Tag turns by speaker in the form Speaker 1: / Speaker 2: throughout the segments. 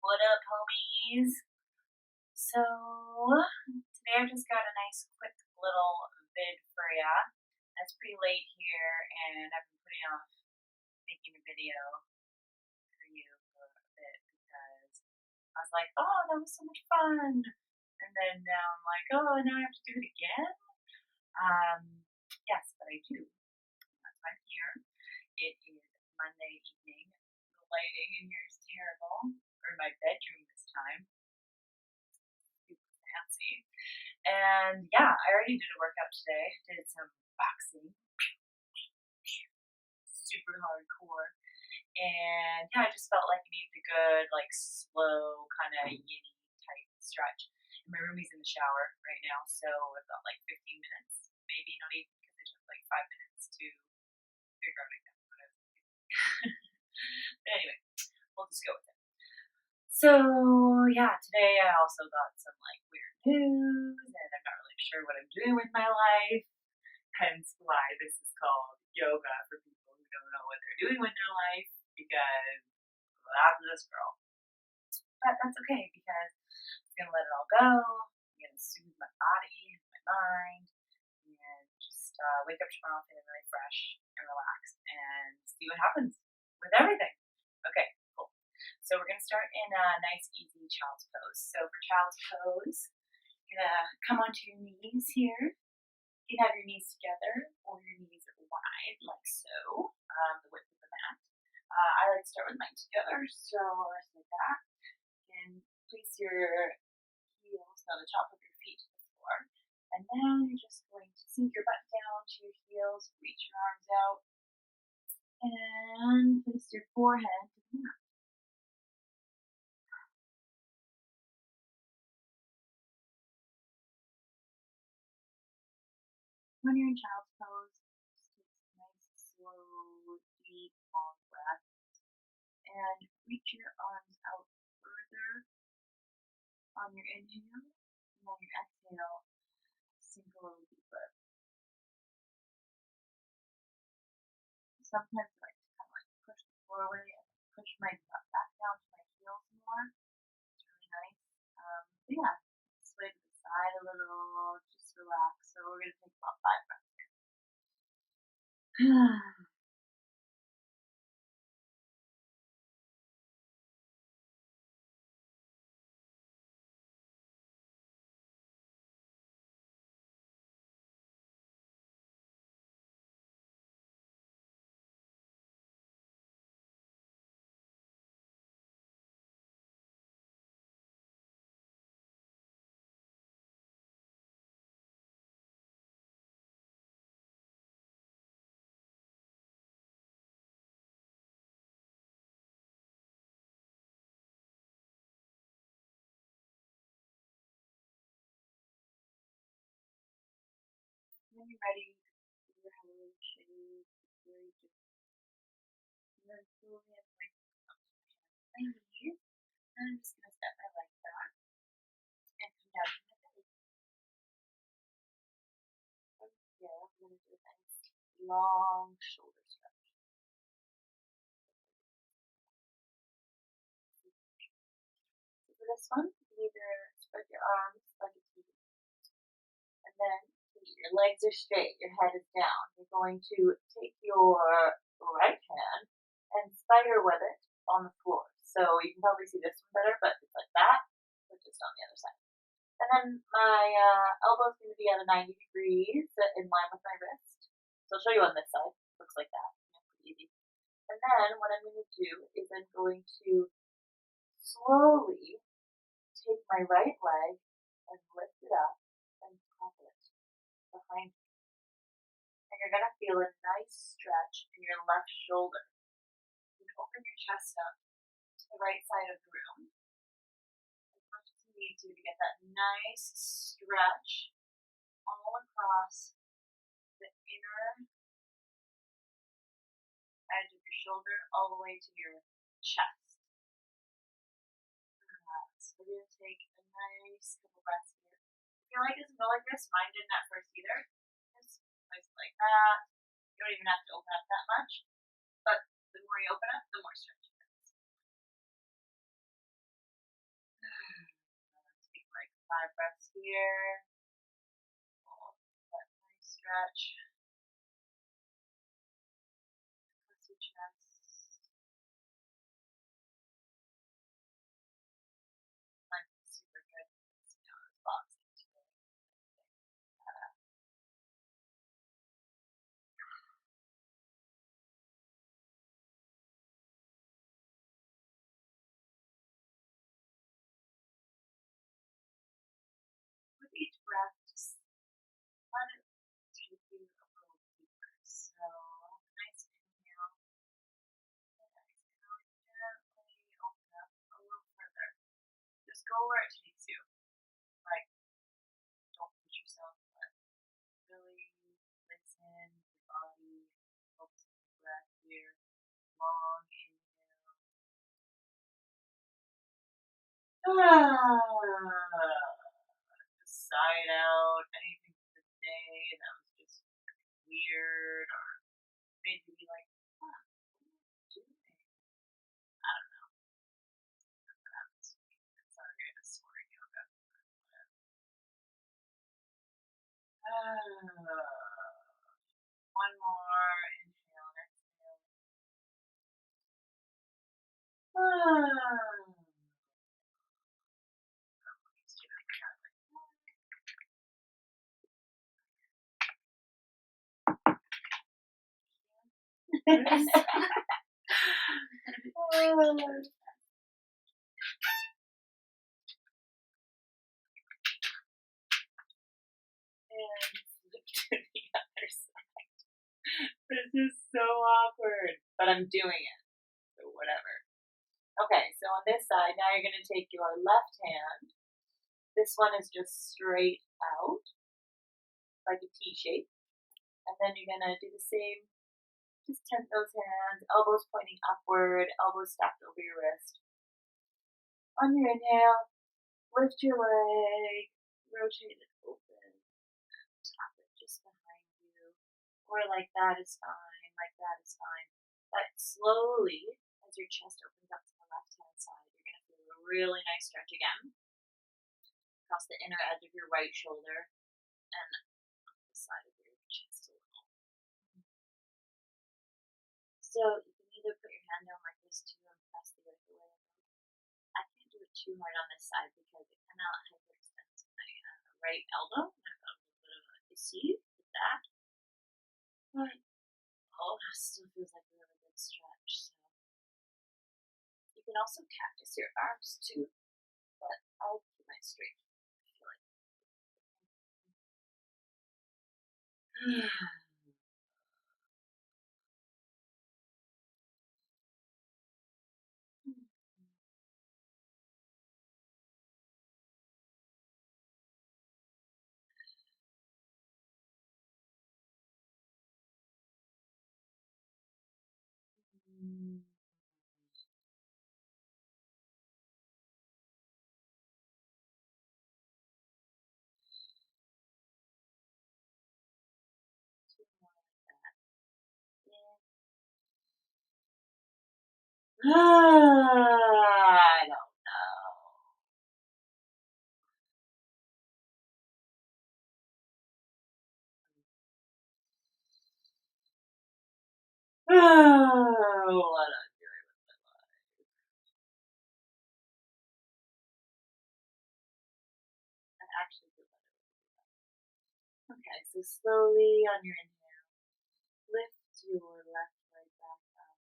Speaker 1: What up, homies? So, today I've just got a nice, quick little vid for ya. It's pretty late here, and I've been putting off making a video for you for a bit because I was like, oh, that was so much fun. And then now I'm like, oh, now I have to do it again? Um, yes, but I do. That's why I'm here. It is Monday evening. The lighting in here is terrible, or in my bedroom this time. Super fancy. And yeah, I already did a workout today. Did some boxing, super hardcore. And yeah, I just felt like I needed a good, like slow, kind of yinny type stretch. And my roomie's in the shower right now, so I've got like 15 minutes, maybe not even, because it took like 5 minutes to figure out exactly what I was doing. But anyway, we'll just go with it. So yeah, today I also got some like weird news, and I'm not really sure what I'm doing with my life. Hence why this is called yoga for people who don't know what they're doing with their life, because that's this girl. But that's okay, because I'm gonna let it all go. I'm gonna soothe my body, my mind, and just wake up tomorrow feeling really fresh and relaxed, and see what happens with everything. Okay, cool. So we're gonna start in a nice, easy child's pose. So for child's pose, you're gonna come onto your knees here. You can have your knees together or your knees wide, like so, the width of the mat. I like to start with mine together, so just like that. And place your heels on the top of your feet to the floor. And then you're just going to sink your butt down to your heels, reach your arms out, and place your forehead to the mat. When you're in child's pose, just take some nice, slow, deep, long breaths, and reach your arms out further on your inhale, and on your exhale, sink a little deeper. Sometimes I like to kind of like push the floor away and push my butt back down to my heels more. It's really nice. But yeah, sway to the side a little, just relax. So we're going to take about 5 breaths here. When you're ready, do your head shake, very gently. And then slowly I'm going to come up to my knees. And I'm just going to step my legs back and come down to my belly. From here, I'm going to do a nice long shoulder stretch. So for this one, you can either spread your arms like a T, and then your legs are straight, your head is down. You're going to take your right hand and spider web it on the floor. So you can probably see this one better, but it's like that, but just on the other side. And then my elbow is going to be at a 90 degrees in line with my wrist. So I'll show you on this side. It looks like that. Pretty easy. And then what I'm going to do is I'm going to slowly take my right leg and lift it up and pop it behind me. And you're going to feel a nice stretch in your left shoulder. You can open your chest up to the right side of the room as much as you need to get that nice stretch all across the inner edge of your shoulder all the way to your chest. So we're going to take a nice couple breaths here. If your leg doesn't go like this, mine didn't at first either. Just place it like that. You don't even have to open up that much, but the more you open up, the more stretch it gets. 5 breaths here. That nice stretch. Across your chest. I'm super good at this, this boxing today. With each breath, just let it take you a little deeper. So, nice inhale. And exhale, gently open up a little further. Just go where it takes you. Like, don't push yourself, but really listen to your body. Focus on the breath here. Long inhale. Sigh out anything for the day that was just weird or made you be like, what am I doing? I don't know. Sorry, I just swore yoga. One more inhale and exhale. And flip to the other side. This is so awkward, but I'm doing it, so whatever. Okay, so on this side, now you're going to take your left hand. This one is just straight out, like a T shape. And then you're going to do the same. Just tent those hands, elbows pointing upward, elbows stacked over your wrist. On your inhale, lift your leg, rotate it open, tap it just behind you. Or like that is fine, like that is fine. But slowly, as your chest opens up to the left-hand side, you're going to feel a really nice stretch again across the inner edge of your right shoulder and the side of your chest a little. So you can either put your hand down like this too and press the earth away. I can't do it too hard on this side because it kind of hyperextends my right elbow. I've got a little bit of an issue with that. But it still feels like a really good stretch. So you can also cactus your arms too, but I'll keep mine straight. I feel like. Two more like that. I don't know. What I'm doing with my life. I actually feel better with that. Okay, so slowly on your inhale, lift your left leg back up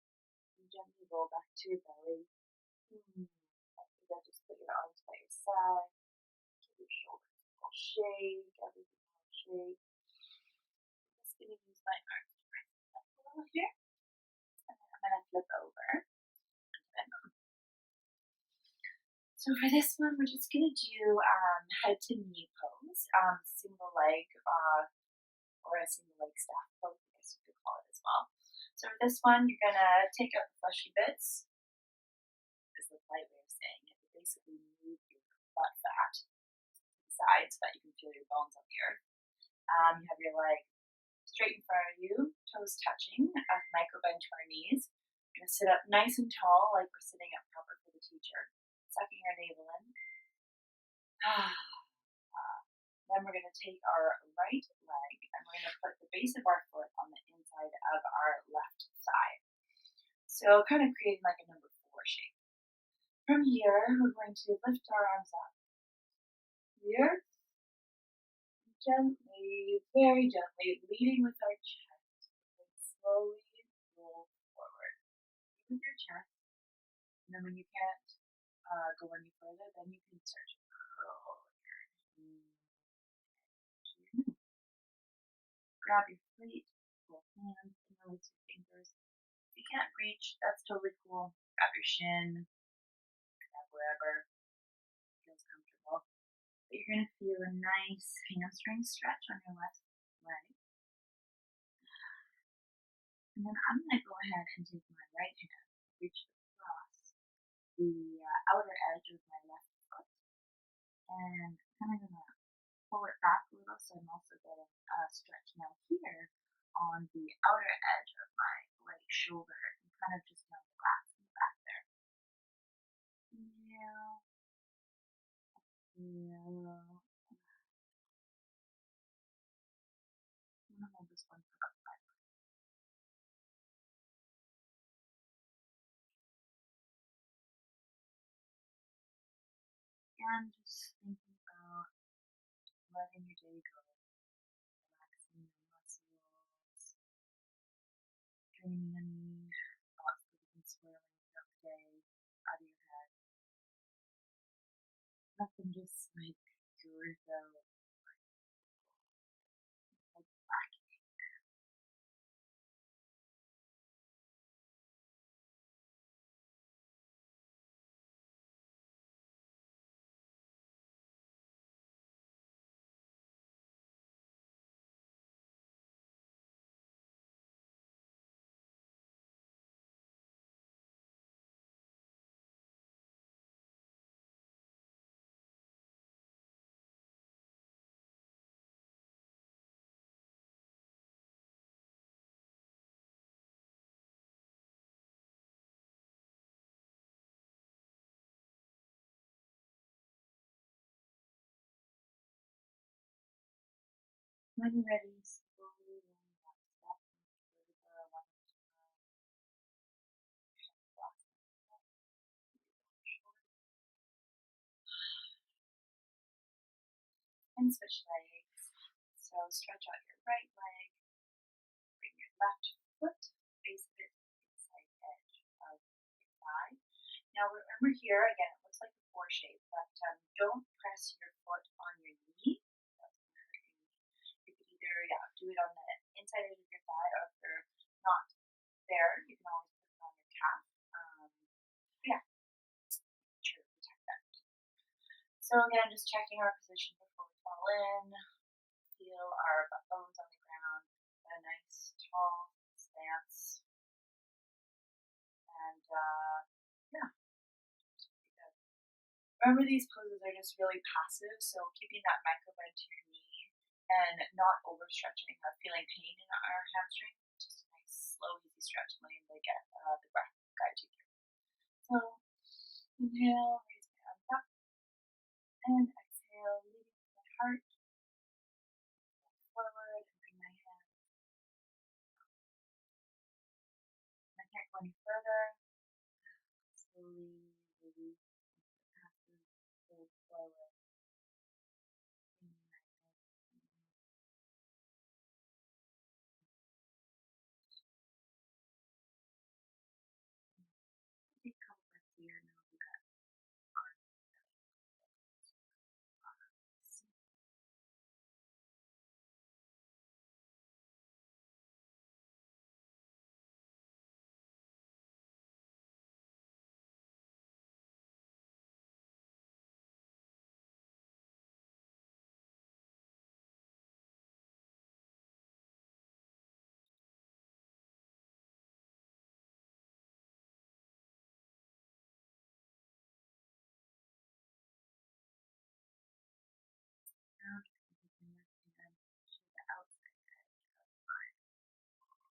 Speaker 1: and gently roll back to your belly. Then just put your arms by your side, give your shoulders a little shake, everything will shake. I'm just going to use my arms to press up a little here, and then I'm going to flip over. So for this one, we're just going to do head to knee pose, single leg or a single leg staff pose, I guess you could call it as well. So for this one, you're going to take out the fleshy bits. This is the polite way of saying it, but basically move your butt fat to the side so that you can feel your bones on the earth. You have your leg straight in front of you, toes touching, micro bend to our knees. We're going to sit up nice and tall like we're sitting up proper for the teacher. Sucking our navel in. Then we're going to take our right leg and we're going to put the base of our foot on the inside of our left thigh. So kind of creating like a number 4 shape. From here, we're going to lift our arms up. Here, gently, very gently, leading with our chest. And slowly roll forward. With your chest. And then when you can't go any further, then you can start to curl your knee. Grab your feet, both hands, interlace your fingers. If you can't reach, that's totally cool. Grab your shin, grab wherever feels comfortable. But you're going to feel a nice hamstring stretch on your left leg. And then I'm going to go ahead and take my right hand, reach across the outer edge of my left foot, and kind of going to pull it back a little, so I'm also getting a stretch now here on the outer edge of my right shoulder and kind of just down the back there. Yeah. I'm gonna hold this one for about 5 minutes. Again, just thinking about letting your day go, relaxing your muscles, draining any thoughts that have been swirling throughout the day out of your head. Let them just like drift out like black. When you're ready, slowly roll that step into vertebra, one at a time. And switch legs. So stretch out your right leg, bring your left foot, face of it inside edge of your thigh. Now remember here, again, it looks like a 4 shape, but don't press your foot on your knee. That's going to hurt your knee. You could either, do it on the inside edge of your thigh, or if you're not there, you can always put it on your calf. Sure to protect that. So again, just checking our position before we fall in. Feel our butt bones on the ground, a nice tall stance, and remember these poses are just really passive, so keeping that micro bend to your knee and not overstretching or feeling pain in our hamstring. Just a nice slow easy stretch, letting the breath guide you through. So inhale, raise my arms up, and exhale, leading with my heart. Forward and bring my hands. I can't go any further. Slowly release the passive, fold forward. Bringing my head. Take a couple breaths here, and we'll do that. Now just take your left hand to the outside edge of my right foot.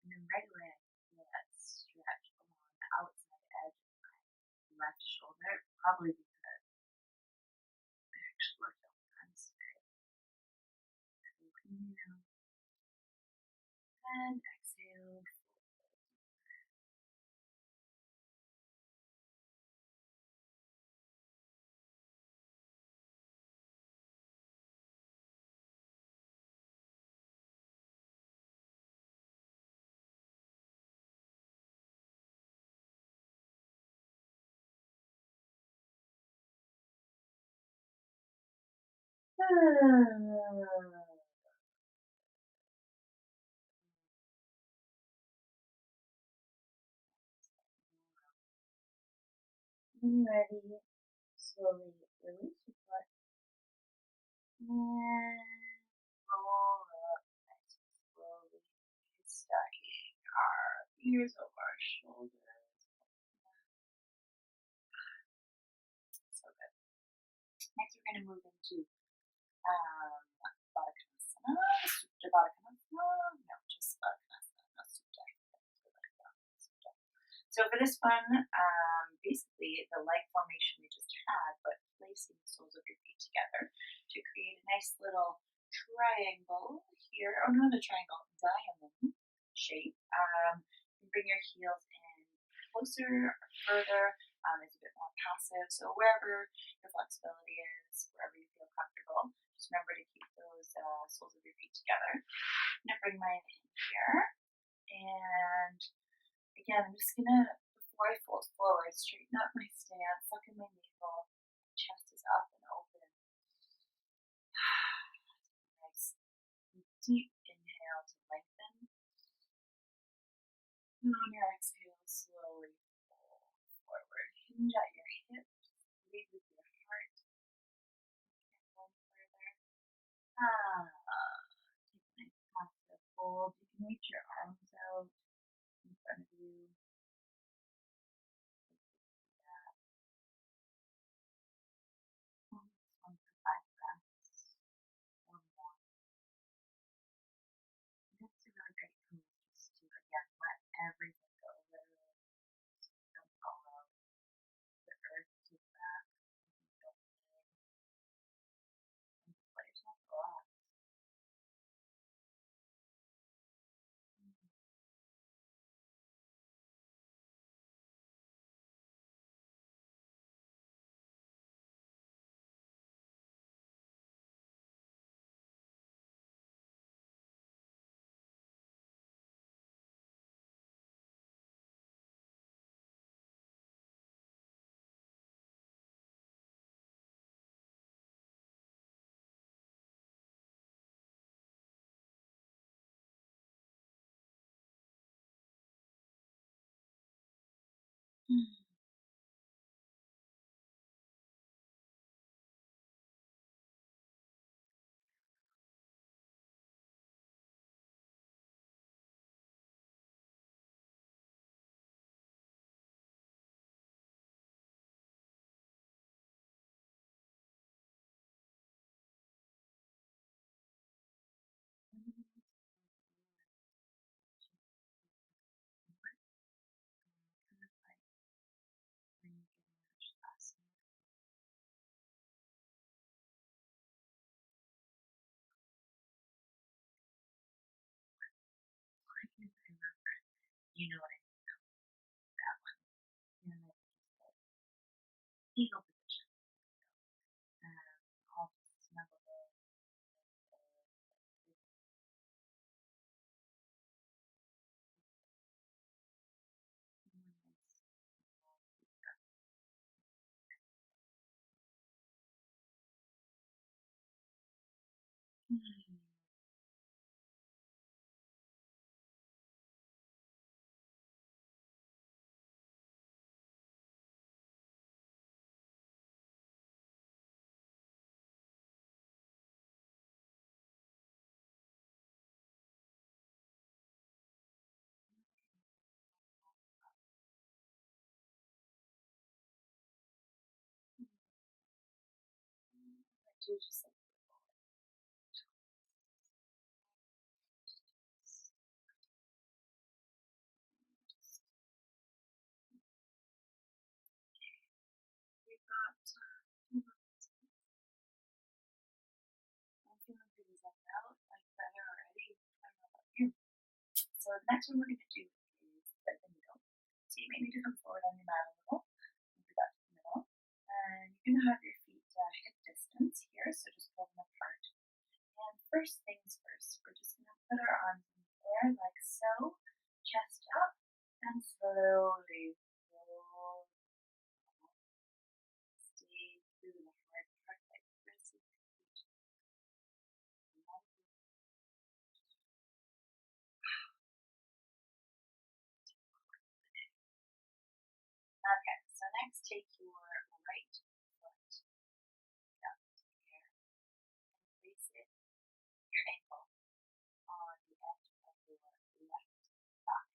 Speaker 1: And then right away I feel that stretch along the outside edge of my left shoulder, probably because I actually worked out and exhale. When you're ready, slowly release your foot and roll up nice and slowly, stacking our ears over our shoulders. So good. Next, we're going to move into Baddha-Konasana, Supta Baddha-Konasana. No, just Baddha-Konasana, no Supta. So for this one, basically the leg formation we just had, but placing the soles of your feet together to create a nice little triangle here, or not a triangle, diamond shape. You can bring your heels in closer or further. It's a bit more passive, so wherever your flexibility is, wherever you feel comfortable, just remember to keep those soles of your feet together. I'm going to bring mine in here, and again, I'm just gonna, before I fold forward, straighten up my stance, suck in my navel, chest is up and open. Nice deep inhale to lengthen. And on your exhale, slowly fold forward. Hinge at your hips, breathe with your heart. Can't go further. Take a nice passive fold. You can reach your arms out in front of you. Hold this one for 5 breaths or more. And it's a really great tool just to, again, let everything go, literally. Just don't follow the earth to the back. Don't need. And just let yourself relax. You know what I mean? That one. And it's just like eagle position. I'll just snuggle in. Do just like we've got I'm feeling pretty zoned out, like better already. I don't know about you. So the next one we're going to do is thread the needle. So you maybe come forward on your mat a little, move that to the middle, and you're going to have your feet hip distance here, so just pull them apart. And first things first, we're just going to put our arms in the air like so, chest up, and slowly roll. Stay through the hard part that presses your feet. Okay, so next take your right foot up in the air and place it, your ankle, on the edge of your left thigh.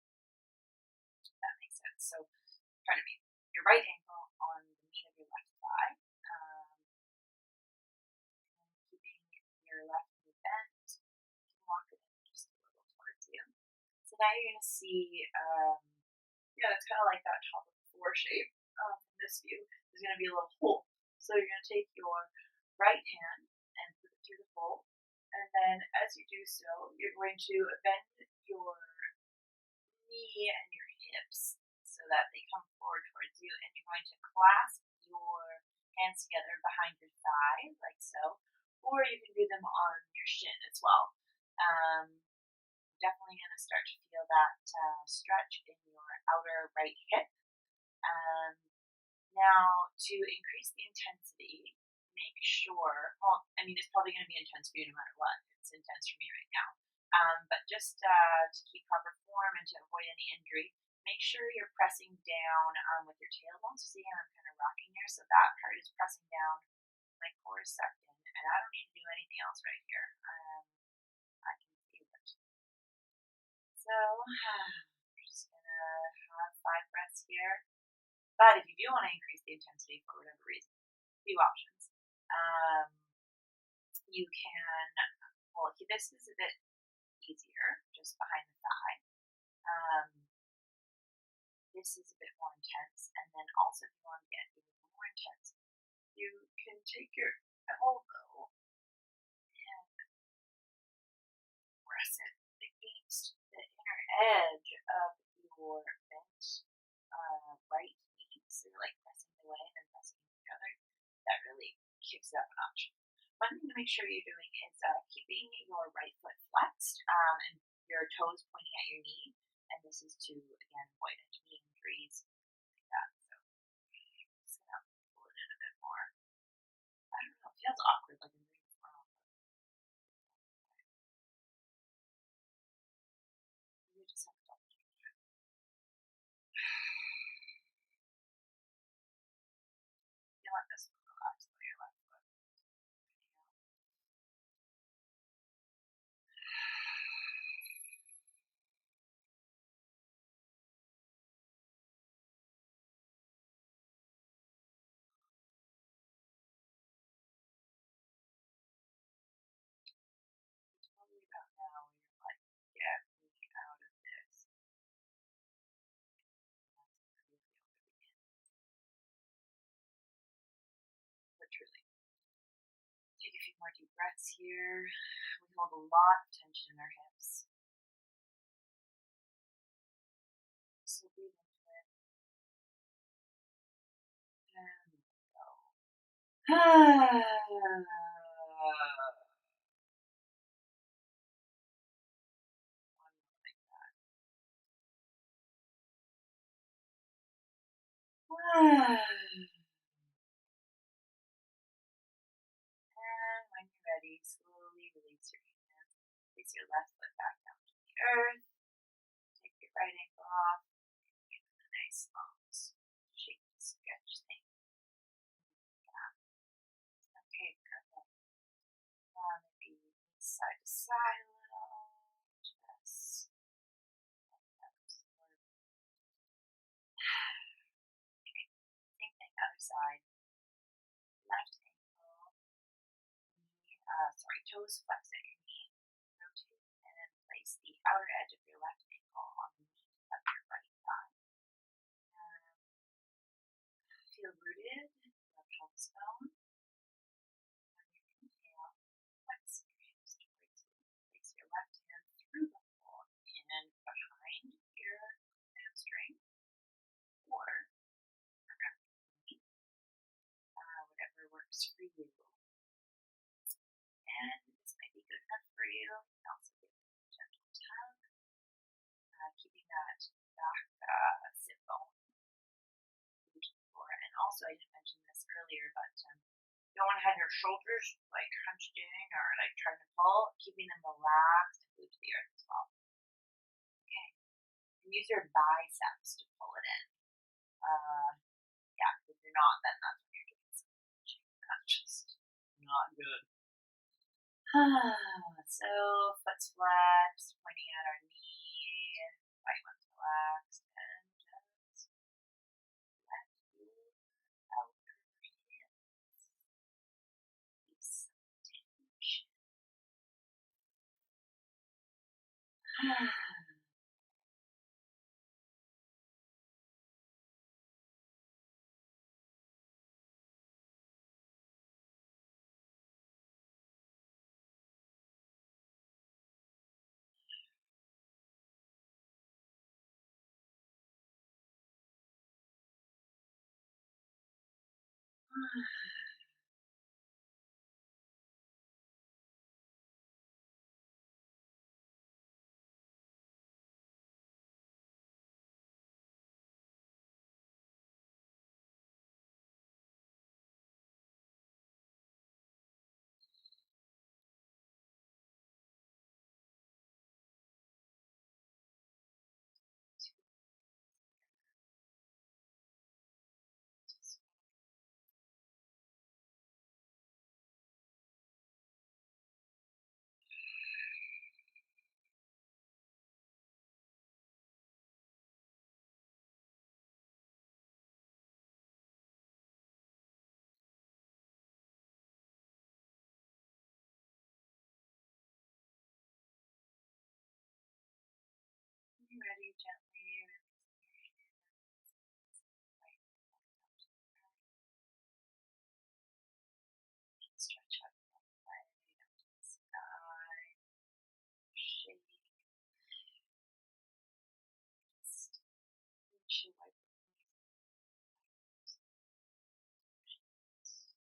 Speaker 1: That makes sense. So, pardon me, your right ankle on the meat of your left thigh, and keeping your left knee bent. You can walk it in just a little towards you. So now you're going to see, it's kind of like that top of the floor shape. From this view, there's going to be a little hole. So you're going to take your right hand and put it through the hole, and then as you do so, you're going to bend your knee and your hips so that they come forward towards you, and you're going to clasp your hands together behind your thigh, like so, or you can do them on your shin as well. Definitely going to start to feel that stretch in your outer right hip. Now, to increase the intensity, make sure, it's probably going to be intense for you no matter what. It's intense for me right now. But just to keep proper form and to avoid any injury, make sure you're pressing down with your tailbone. So see how I'm kind of rocking here? So that part is pressing down, my core is sucked in, and I don't need to do anything else right here. I can feel it. So, we're just going to have 5 breaths here. But if you do want to increase the intensity for whatever reason, few options. You can, this is a bit easier, just behind the thigh. This is a bit more intense, and then also if you want to get even more intense, you can take your elbow and press it against the inner edge of your bent right knee, so you're like pressing away and then pressing together. That really kicks it up a notch. One thing to make sure you're doing is keeping your right foot flexed and your toes pointing at your knee, and this is to, again, avoid any knee injuries, like that. So I'm just going to pull it in a bit more. I don't know, it feels awkward, like I'm doing this wrong. You just have to double check it. You want this one relaxed by your left foot. It's probably about now where you're like, get me out of this. But truly, take a few more deep breaths here. We hold a lot of tension in our hips. So breathe into it. And go. One more like that. And when you're ready, slowly release your hands. Place your left foot back down to the earth. Take your right ankle off. And give it a nice long shake, stretch thing. Yeah. Okay, perfect. Maybe side to side a little. Just absorb. Okay, same thing, other side. Left ankle, toes flex at your knee, rotate, and then place the outer edge of your left ankle on the knee of your right thigh. Feel rooted in the pelvis bone. When you inhale, flex your hips towards you. Place your left hand through the hole and behind works for you. And this might be good enough for you. You can also give a gentle tug, keeping that back sit bone glued to the floor. And also, I didn't mention this earlier, but you don't want to have your shoulders like hunched in or like trying to pull, keeping them relaxed and glued to the earth as well. Okay. And use your biceps to pull it in. Yeah, if you're not, then that's when you're doing some pushing. That's just not good. So, foot's flexed, pointing at our knee, right one's relaxed, and just let your outer hips release some tension. When you're ready, gently release your hands. Right down to the ground. Stretch out your leg up to the sky. Shake. Just windshield wiper noise.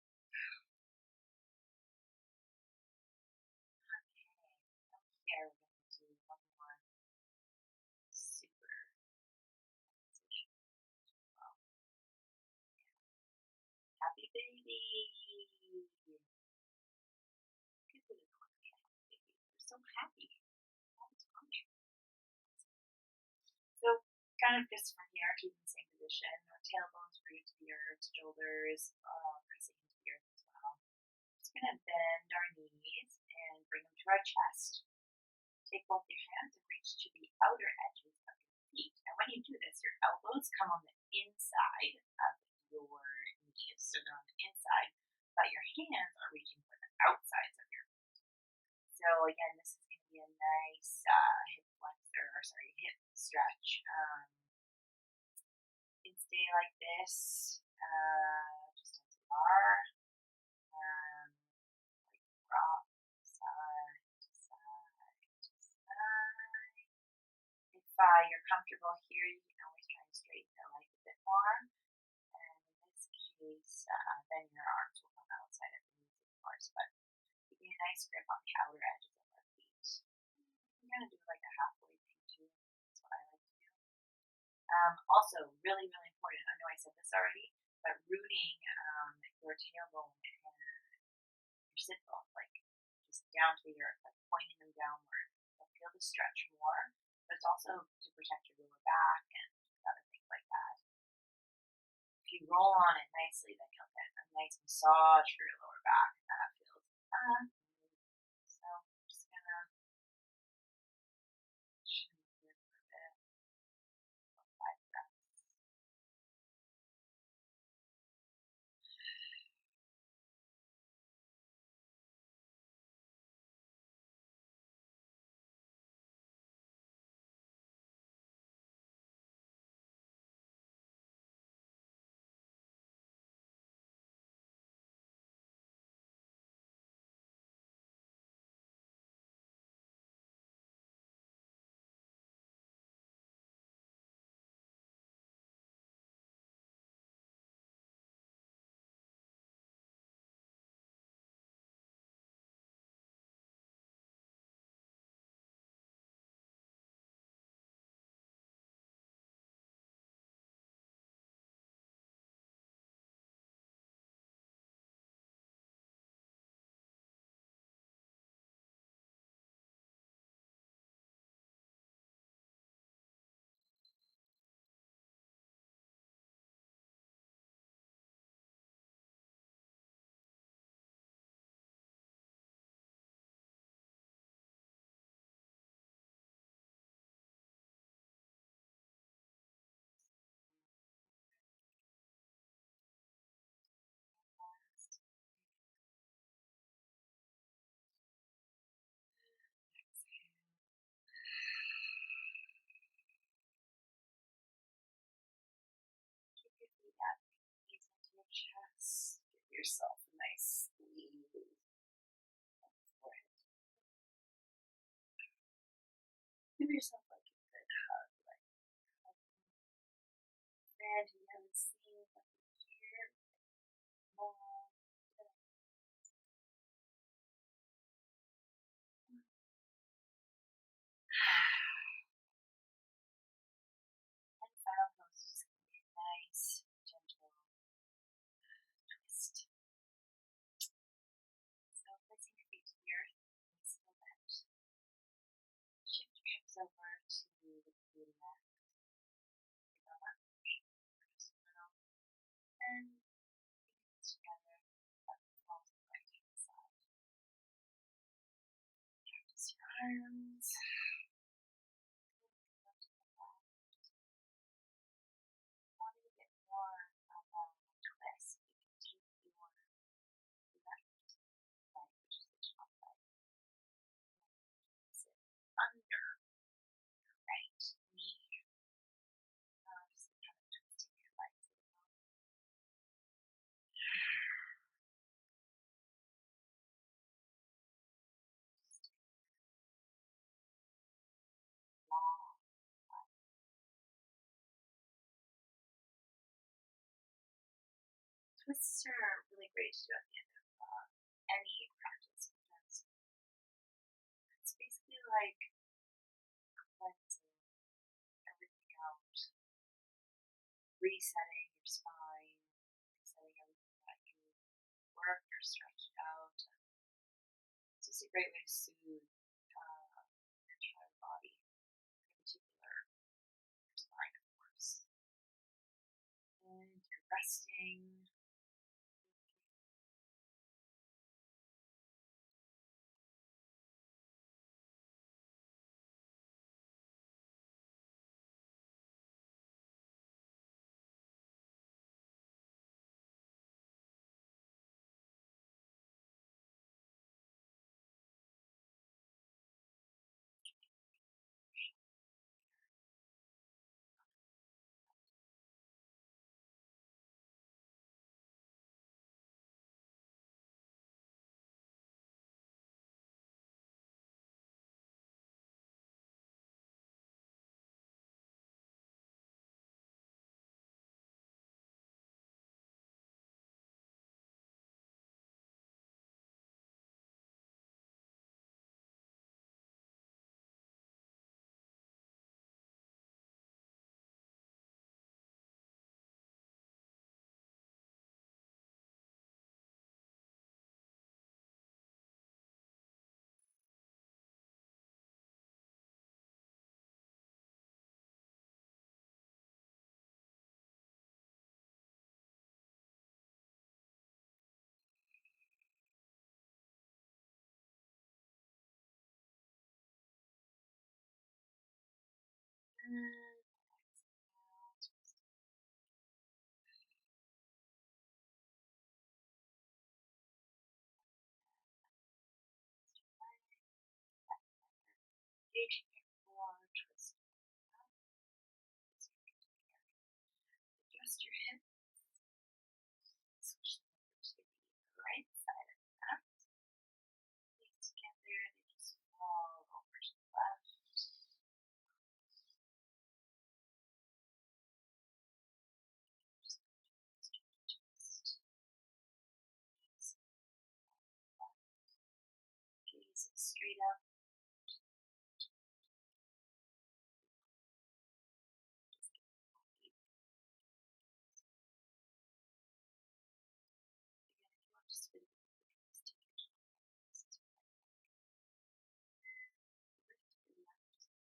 Speaker 1: Okay, from here we're going to do one more super position. Well, yeah. Happy baby! People just want to be a happy baby. They're so happy all the time. So, kind of just from here, keep in the same position. Tailbones rooted to the earth, shoulders pressing into the earth as well. Just going to bend our knees and bring them to our chest. Take both your hands and reach to the outer edges of your feet. And when you do this, your elbows come on the inside of your knees, so they're on the inside, but your hands are reaching for the outsides of your feet. So again, this is going to be a nice hip stretch. You can stay like this, just as you are, like rock side to side to side. If you're comfortable here, you can always try and straighten your leg a bit more. And in this case, then your arms will come outside of the knees, of course, but keeping a nice grip on the outer edges of our feet. I'm going to do like a halfway thing too. That's what I like to do. Also, really, really important, I know I said this already, but rooting your tailbone and your sit bone, like just down to the earth, like pointing them downward. You'll feel the stretch more, but it's also to protect your lower back and other things like that. If you roll on it nicely, then you'll get a nice massage for your lower back, and that feels amazing. So I'm just gonna shimmy here for a bit. 5 breaths. Yeah, knees into your chest. Give yourself a nice squeeze on the forehead. Give yourself like a good hug, like hugging a friend who you haven't seen like in a year. Mom, dad. And final pose, just give me a nice, gentle twist. So placing your feet to the earth, knees still bent. Shift your hips over to the glute mat. Bring on that push, press down, and fingertips together. That falls to the right hand side. Practice your arms. Wanting to get more of a twist, you can take your left leg, which is the top leg, and place it under your right knee. Just kind of twisting your legs a little. Just long. Twists are really great to do at the end of any practice because it's basically like cleansing everything out, resetting your spine, resetting everything that you worked or stretched out. It's just a great way to soothe your entire body, in particular your spine, of course. And you're resting. And exhale, twist it. Engaging your core, twist up, place your feet to the earth. Adjust your hips. Switch them over to the right side of the mat. Knees together, they just fall over to the left. Just twist. Gaze straight up. Just get deep. Again, if you want to spin, you can just take your top legs to the right leg. Lift your left leg.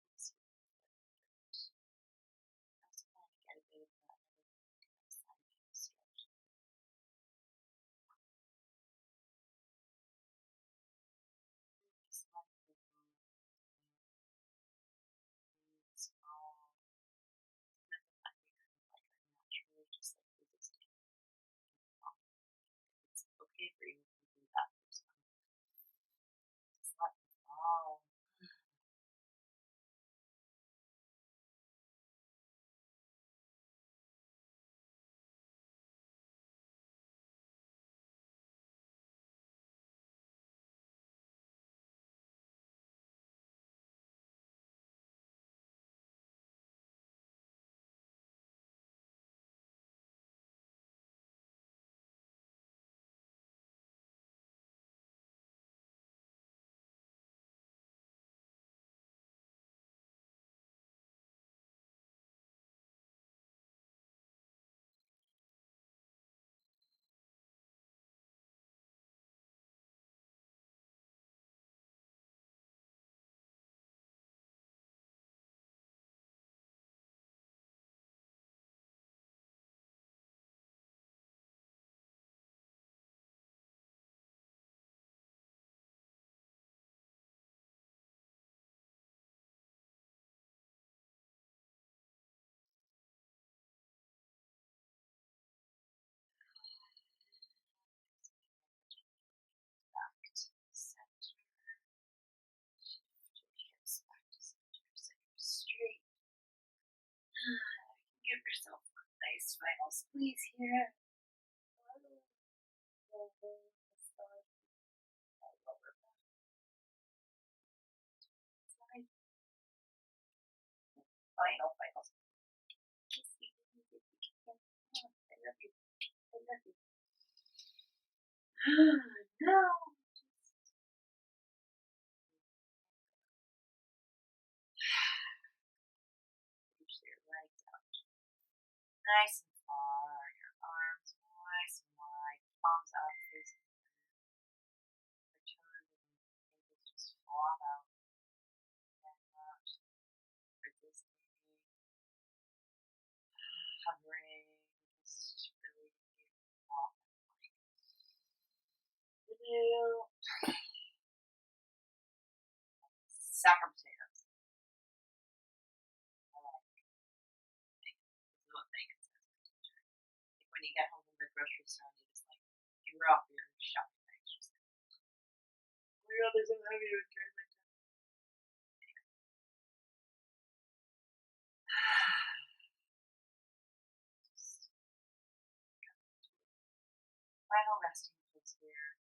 Speaker 1: Place your foot. I was kind of get a bit of another kind of side hip stretch. Just let the ball small. Let the fact you're kind of like unnaturally just like resisting. It's okay for you to do that for some. Just let the ball. yourself a nice final squeeze here. Massage my lower back side. Final. Kissy, kissy, kissy. I love you. I love you. No. Reach your legs out. Nice and far. Your arms nice and wide. Palms up, facing the return. Ankles just flop out. And out. Resisting. Hovering. Just really off like little sack of potatoes. I like it. This is what Megan says, my teacher. Like when you get home from the grocery store and you just like you off your shopping bag. She's like, oh my god, there's so heavy to carry like that. Anyway. Just final resting place here.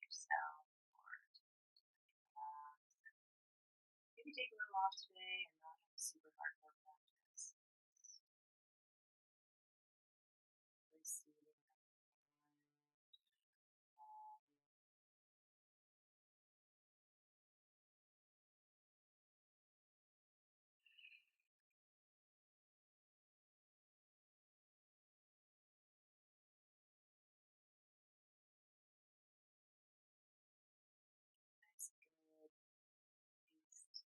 Speaker 1: Yourself or relax. Maybe take a little off today and not have a super hardcore practice. Receiving that nice, good, released.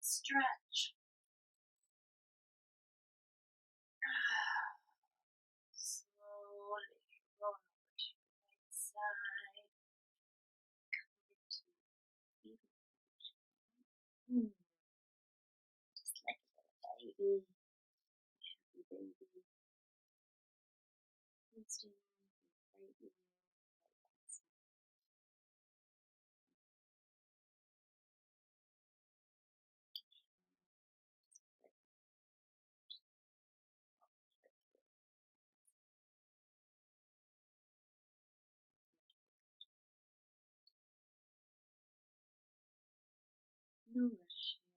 Speaker 1: Stretch. Slowly roll over to the right side. Come into even position. Just like a little baby. Happy baby. Resting right ear, right outside. No rush here.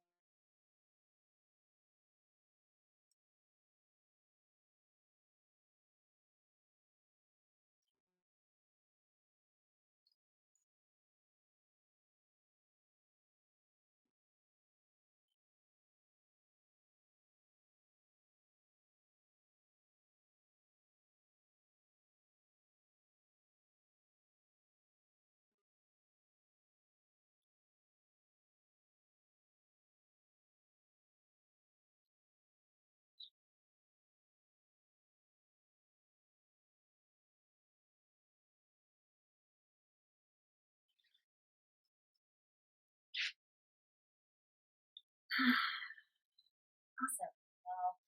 Speaker 1: Awesome. Well,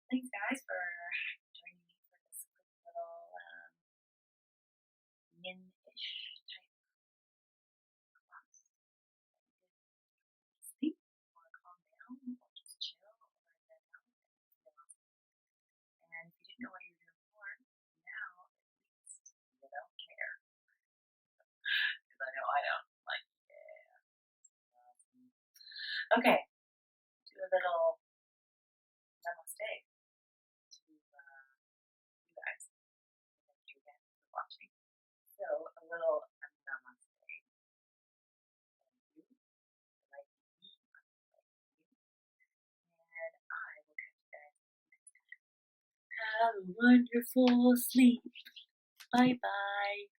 Speaker 1: thanks guys for joining me for this quick little yin-ish type class. Sleep or calm down or just chill or zen out and feel awesome. And if you didn't know what you were doing before, now at least you don't care. Because I know I don't. Like, yeah. Awesome. Okay. Do a little namaste to you guys. And thank you again for watching. So a little namaste. Thank you. Like me, like you. And I will catch you guys next time. Have a wonderful sleep. Bye bye.